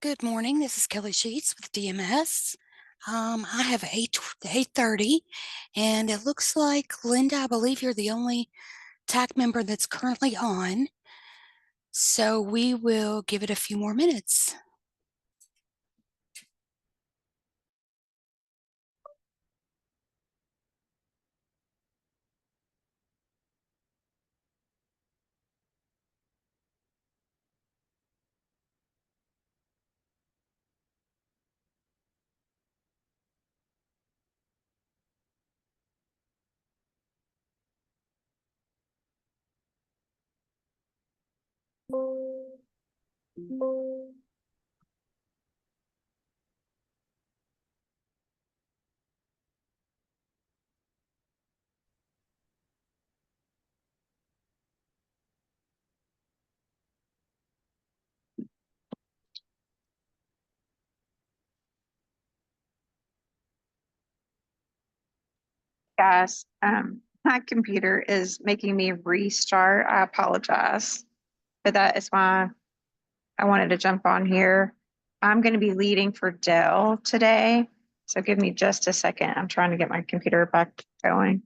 Good morning. This is Kelly Sheets with DMS. I have 8:30, and it looks like, Linda, I believe you're the only TAC member that's currently on. So we will give it a few more minutes. Guys, my computer is making me restart. I apologize, but that is why I wanted to jump on here. I'm going to be leading for Dell today, so give me just a second. I'm trying to get my computer back going.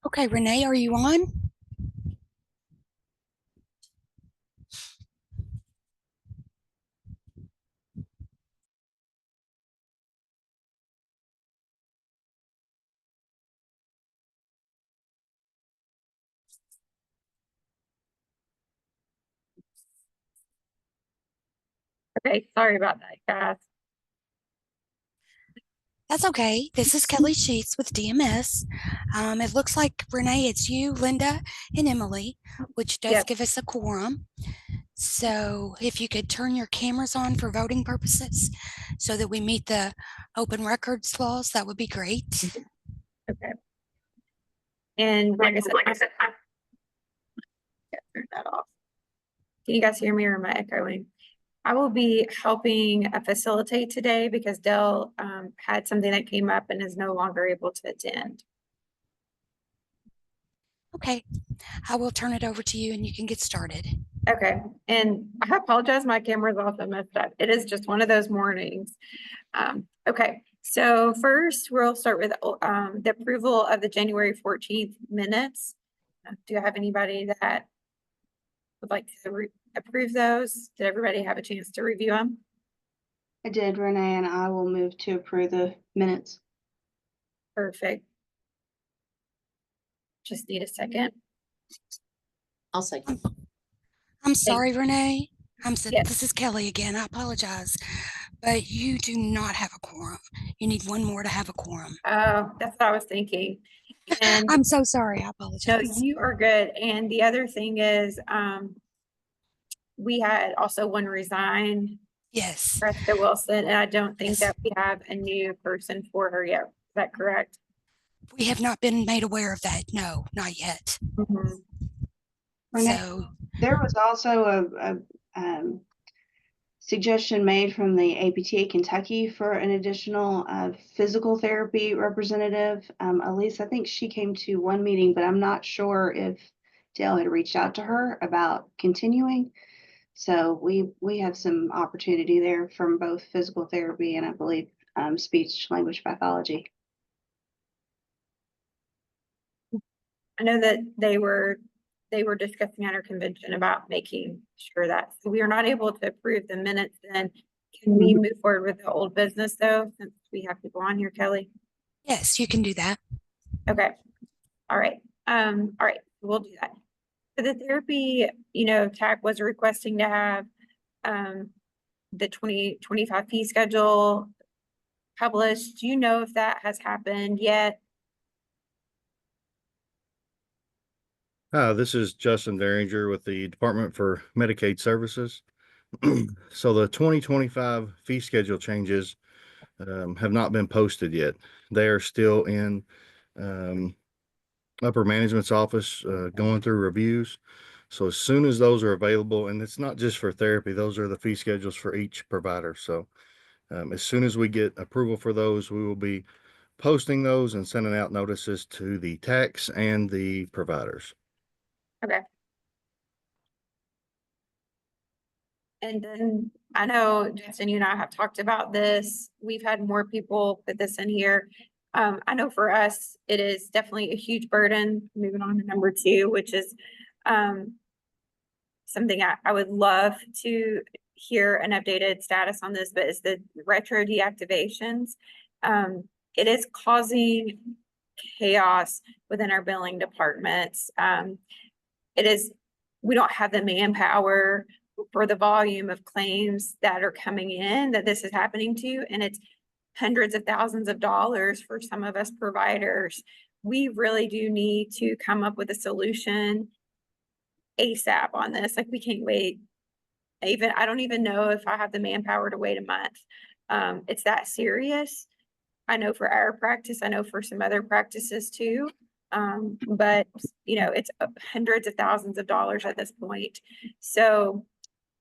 Okay, Renee, are you on? Okay, sorry about that, guys. That's okay. This is Kelly Sheets with DMS. It looks like, Renee, it's you, Linda, and Emily, which does Yep. give us a quorum. So if you could turn your cameras on for voting purposes so that we meet the open records laws, that would be great. Okay. And like I said, turn that off. Can you guys hear me or am I echoing? I will be helping facilitate today because Dell had something that came up and is no longer able to attend. Okay, I will turn it over to you and you can get started. Okay, and I apologize, my camera's also messed up. It is just one of those mornings. Okay, so first we'll start with the approval of the January 14th minutes. Do you have anybody that would like to approve those? Did everybody have a chance to review them? I did, Renee, and I will move to approve the minutes. Perfect. Just need a second. I'll second. I'm sorry, Renee. Yes. This is Kelly again. I apologize, but you do not have a quorum. You need one more to have a quorum. Oh, that's what I was thinking. And I'm so sorry. I no, apologize. you are good. And the other thing is, we had also one resign, Yes. Krista Wilson, and I don't think Yes. that we have a new person for her yet. Is that correct? We have not been made aware of that. No, not yet. Mhm. Renee, So There was also a suggestion made from the APTA Kentucky for an additional physical therapy representative. Elise, I think she came to one meeting, but I'm not sure if Dale had reached out to her about continuing. So we have some opportunity there from both physical therapy and I believe speech language pathology. I know that they were discussing at our convention about making sure that, so we are not able to approve the minutes then. Can we move forward with the old business though, since we have people on here, Kelly? Yes, you can do that. Okay, all right, we'll do that. For the therapy, TAC was requesting to have, the 2025 fee schedule published. Do you know if that has happened yet? This is Justin Derringer with the Department for Medicaid Services. So the 2025 fee schedule changes have not been posted yet. They are still in upper management's office going through reviews. So as soon as those are available, and it's not just for therapy, those are the fee schedules for each provider. So as soon as we get approval for those, we will be posting those and sending out notices to the TACs and the providers. Okay. And then I know Justin, you and I have talked about this. We've had more people put this in here. I know for us, it is definitely a huge burden. Moving on to number 2, which is something I would love to hear an updated status on this, but it's the retro deactivations. It is causing chaos within our billing departments. We don't have the manpower for the volume of claims that are coming in that this is happening to, and it's hundreds of thousands of dollars for some of us providers. We really do need to come up with a solution ASAP on this. Like, we can't wait. I don't even know if I have the manpower to wait a month. It's that serious. I know for our practice, I know for some other practices too. But it's hundreds of thousands of dollars at this point. So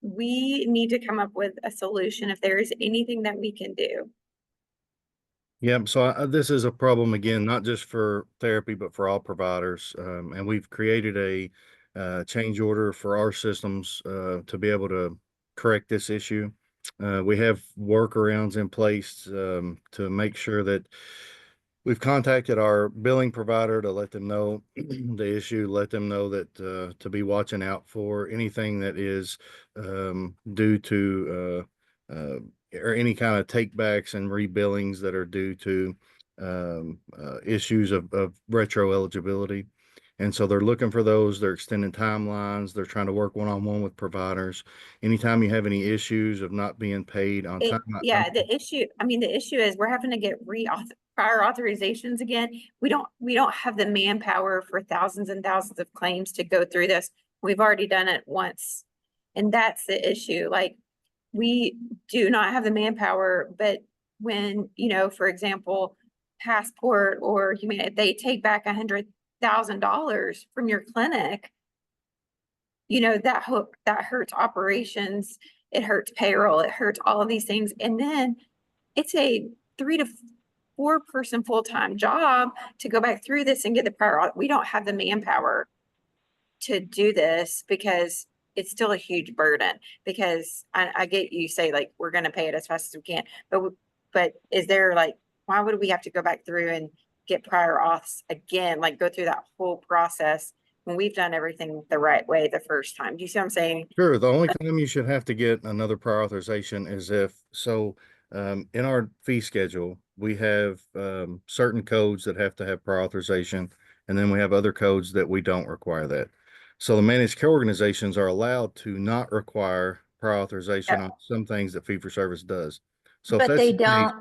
we need to come up with a solution if there is anything that we can do. Yep. So this is a problem again, not just for therapy, but for all providers. And we've created a change order for our systems to be able to correct this issue. We have workarounds in place to make sure that we've contacted our billing provider to let them know the issue, let them know that to be watching out for anything that is due to or any kind of takebacks and rebillings that are due to issues of retro eligibility. And so they're looking for those, they're extending timelines, they're trying to work one-on-one with providers. Anytime you have any issues of not being paid on time. The issue is we're having to get prior authorizations again. We don't have the manpower for thousands and thousands of claims to go through this. We've already done it once. And that's the issue. Like, we do not have the manpower, but when, for example, Passport or if they take back $100,000 from your clinic, that hurts operations, it hurts payroll, it hurts all of these things. And then it's a 3 to 4 person full-time job to go back through this and get the prior. We don't have the manpower to do this because it's still a huge burden. Because I get you say, like, we're going to pay it as fast as we can, but is there, like, why would we have to go back through and get prior auths again, like go through that whole process when we've done everything the right way the first time? Do you see what I'm saying? Sure. The only time you should have to get another prior authorization is if, in our fee schedule, we have certain codes that have to have prior authorization, and then we have other codes that we don't require that. So the managed care organizations are allowed to not require prior authorization on some things that fee for service does. So if But that's they the case, don't.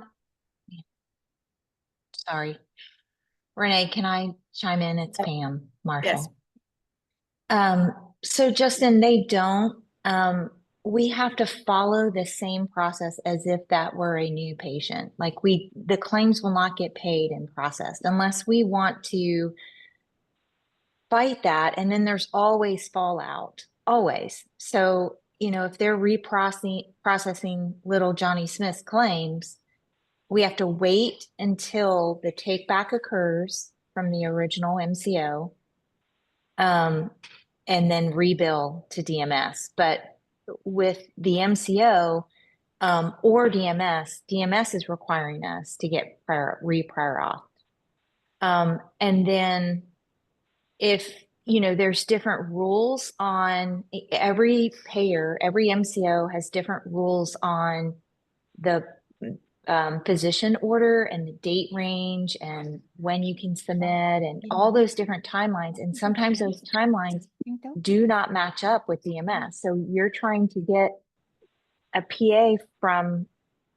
Sorry. Renee, can I chime in? It's Pam Marshall. Yes. So Justin, they don't, we have to follow the same process as if that were a new patient. Like, the claims will not get paid and processed unless we want to fight that. And then there's always fallout. always. So, if they're processing little Johnny Smith's claims, we have to wait until the take back occurs from the original MCO, and then rebill to DMS. But with the MCO, or DMS is requiring us to get re-prior auth. And then if, there's different rules on every payer, every MCO has different rules on the physician order and the date range and when you can submit and all those different timelines. And sometimes those timelines do not match up with DMS. So you're trying to get a PA from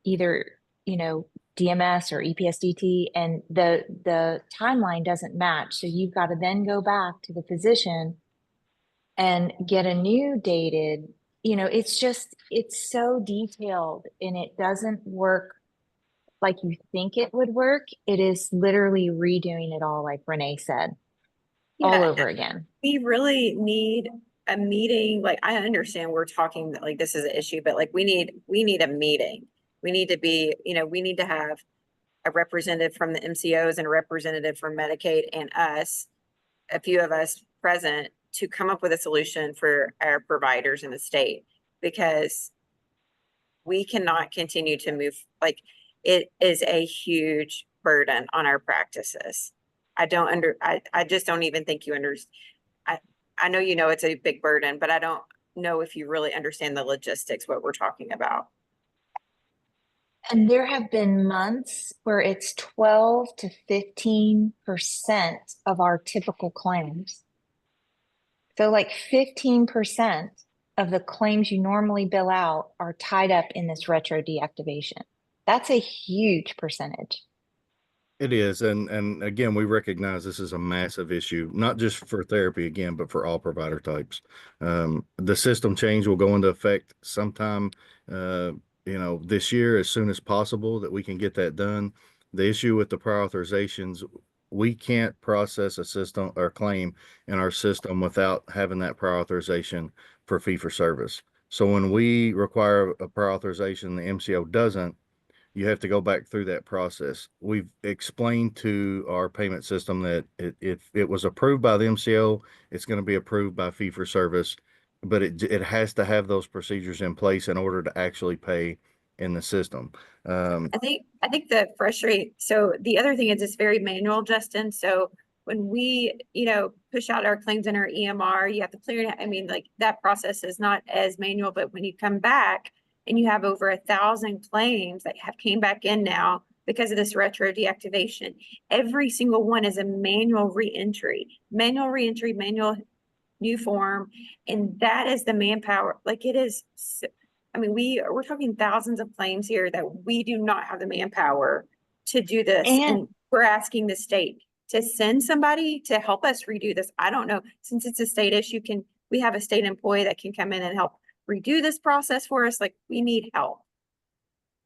either, DMS or EPSDT, and the timeline doesn't match. So you've got to then go back to the physician and get a new dated, it's so detailed and it doesn't work like you think it would work. It is literally redoing it all, like Renee said, all Yeah, over again. we really need a meeting. Like, I understand we're talking that like this is an issue, but like we need a meeting. We need to be, we need to have a representative from the MCOs and a representative from Medicaid and us, a few of us present, to come up with a solution for our providers in the state, because we cannot continue to move. Like, it is a huge burden on our practices. I just don't even think you understand. I know it's a big burden, but I don't know if you really understand the logistics, what we're talking about. And there have been months where it's 12 to 15% of our typical claims. So like 15% of the claims you normally bill out are tied up in this retro deactivation. That's a huge percentage. It is, and again, we recognize this is a massive issue, not just for therapy again, but for all provider types. The system change will go into effect sometime, this year, as soon as possible, that we can get that done. The issue with the prior authorizations, we can't process a system or claim in our system without having that prior authorization for fee for service. So when we require a prior authorization, the MCO doesn't, you have to go back through that process. We've explained to our payment system that if it was approved by the MCO, it's going to be approved by fee for service, but it has to have those procedures in place in order to actually pay in the system. I think the frustrate. So the other thing is it's very manual, Justin. So when we, push out our claims in our EMR, you have to clear it. I mean, like, that process is not as manual, but when you come back and you have over 1,000 claims that have came back in now because of this retro deactivation, every single one is a manual reentry, manual new form. And that is the manpower. Like, it is, I mean, we're talking thousands of claims here that we do not have the manpower to do this. And we're asking the state to send somebody to help us redo this. I don't know, since it's a state issue, we have a state employee that can come in and help redo this process for us? Like, we need help.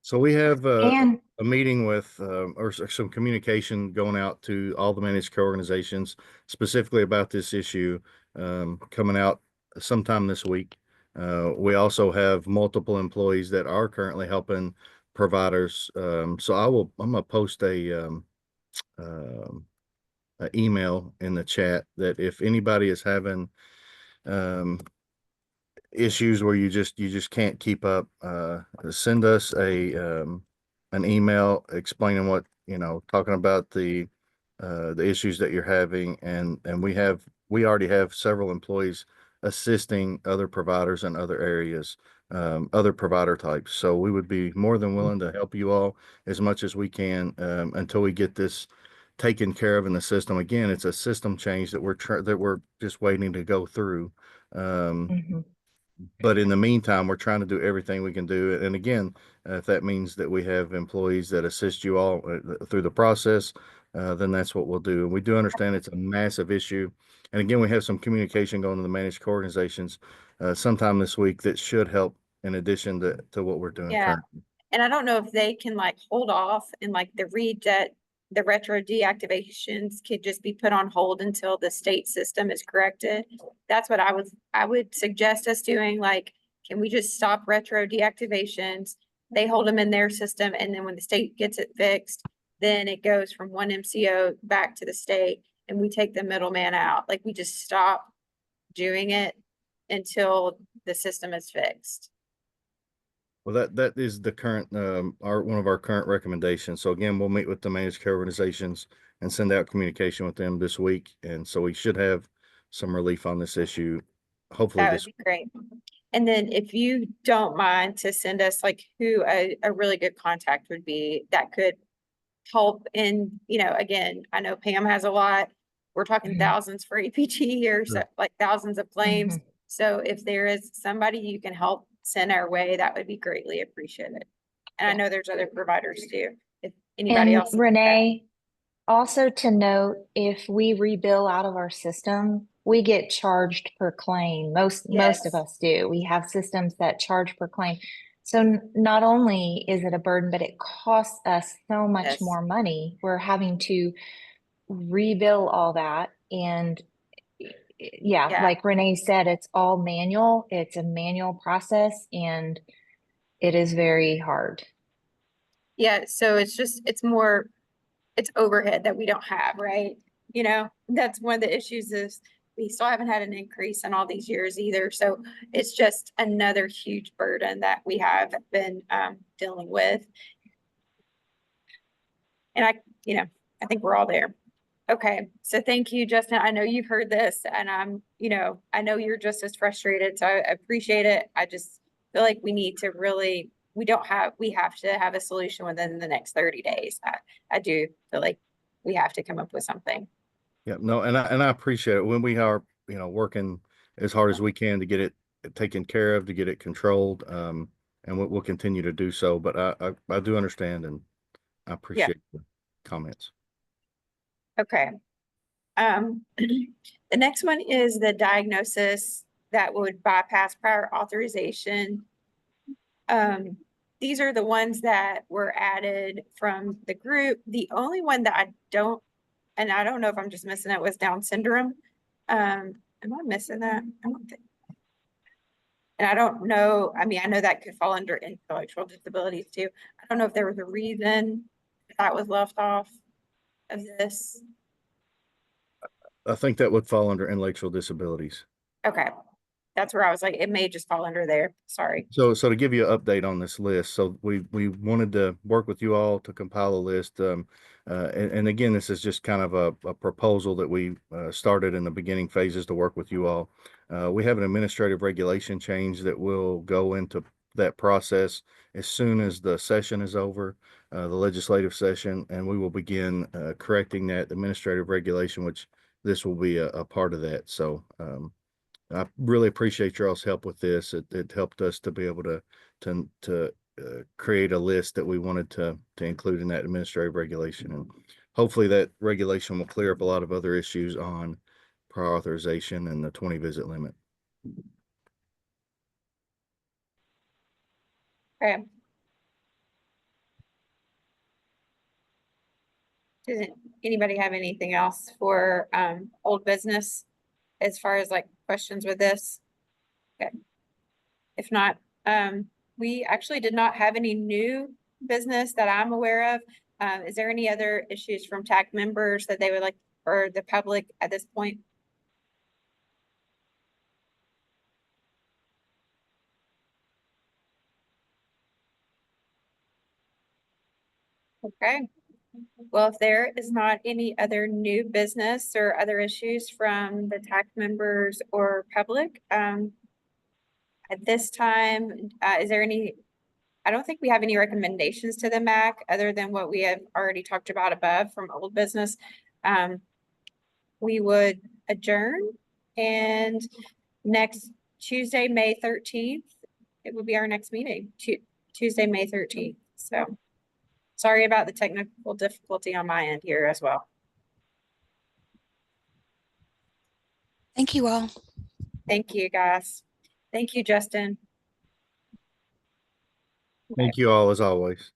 So we have a meeting with, or some communication going out to all the managed care organizations specifically about this issue, coming out sometime this week. We also have multiple employees that are currently helping providers. So I'm gonna post a email in the chat that if anybody is having issues where you just can't keep up, send us an email explaining what, talking about the issues that you're having, and we already have several employees assisting other providers in other areas, other provider types. So we would be more than willing to help you all as much as we can, until we get this taken care of in the system. Again, it's a system change that we're just waiting to go through. But in the meantime, we're trying to do everything we can do. And again, if that means that we have employees that assist you all through the process, then that's what we'll do. And we do understand it's a massive issue. And again, we have some communication going to the managed care organizations sometime this week that should help in addition to what we're doing Yeah. currently. And I don't know if they can like hold off and like the rejet the retro deactivations could just be put on hold until the state system is corrected. That's what I would suggest us doing. Like, can we just stop retro deactivations? They hold them in their system, and then when the state gets it fixed, then it goes from one MCO back to the state, and we take the middleman out. Like, we just stop doing it until the system is fixed. Well, that is the current, one of our current recommendations. So again, we'll meet with the managed care organizations and send out communication with them this week. And so we should have some relief on this issue, hopefully That this. would be great. And then if you don't mind to send us like who a really good contact would be that could help in, again, I know Pam has a lot. We're talking Mhm. thousands for EPT here, so Sure. like thousands of claims. Mhm. So if there is somebody you can help send our way, that would be greatly appreciated. And I know there's other providers too, if anybody And else. Renee, also to note, if we rebill out of our system, we get charged per claim. Most of Yes. us do. We have systems that charge per claim. So not only is it a burden, but it costs us so much Yes. more money. We're having to rebill all that. And yeah, Yeah. like Renee said, it's all manual. It's a manual process and it is very hard. Yeah, so it's more, it's overhead that we don't have, right? That's one of the issues is we still haven't had an increase in all these years either. So it's just another huge burden that we have been dealing with. And I think we're all there. Okay, so thank you, Justin. I know you've heard this and I know you're just as frustrated, so I appreciate it. I just feel like we need to really, we have to have a solution within the next 30 days. I do feel like we have to come up with something. Yeah, no, and I appreciate it when we are, working as hard as we can to get it taken care of, to get it controlled. And we'll continue to do so, but I do understand and I appreciate the comments. Okay. The next one is the diagnosis that would bypass prior authorization. These are the ones that were added from the group. The only one that I don't know if I'm just missing it, was Down syndrome. Am I missing that? I don't think. And I don't know, I mean, I know that could fall under intellectual disabilities too. I don't know if there was a reason that was left off of this. I think that would fall under intellectual disabilities. Okay. That's where I was like, it may just fall under there. Sorry. So to give you an update on this list, so we wanted to work with you all to compile a list. And again, this is just kind of a proposal that we started in the beginning phases to work with you all. We have an administrative regulation change that will go into that process as soon as the session is over, the legislative session, and we will begin correcting that administrative regulation, which this will be a part of that. So I really appreciate y'all's help with this. It helped us to be able to create a list that we wanted to include in that administrative regulation, and hopefully that regulation will clear up a lot of other issues on prior authorization and the 20 visit limit. Okay. Does anybody have anything else for old business as far as like questions with this? Okay. If not, we actually did not have any new business that I'm aware of. Is there any other issues from TAC members that they would like, or the public at this point? Okay. Well, if there is not any other new business or other issues from the TAC members or public, at this time, is there any, I don't think we have any recommendations to the MAC other than what we have already talked about above from old business. We would adjourn, and next Tuesday, May 13th, it would be our next meeting, Tuesday, May 13th. So sorry about the technical difficulty on my end here as well. Thank you all. Thank you, guys. Thank you, Justin. Thank you all as always.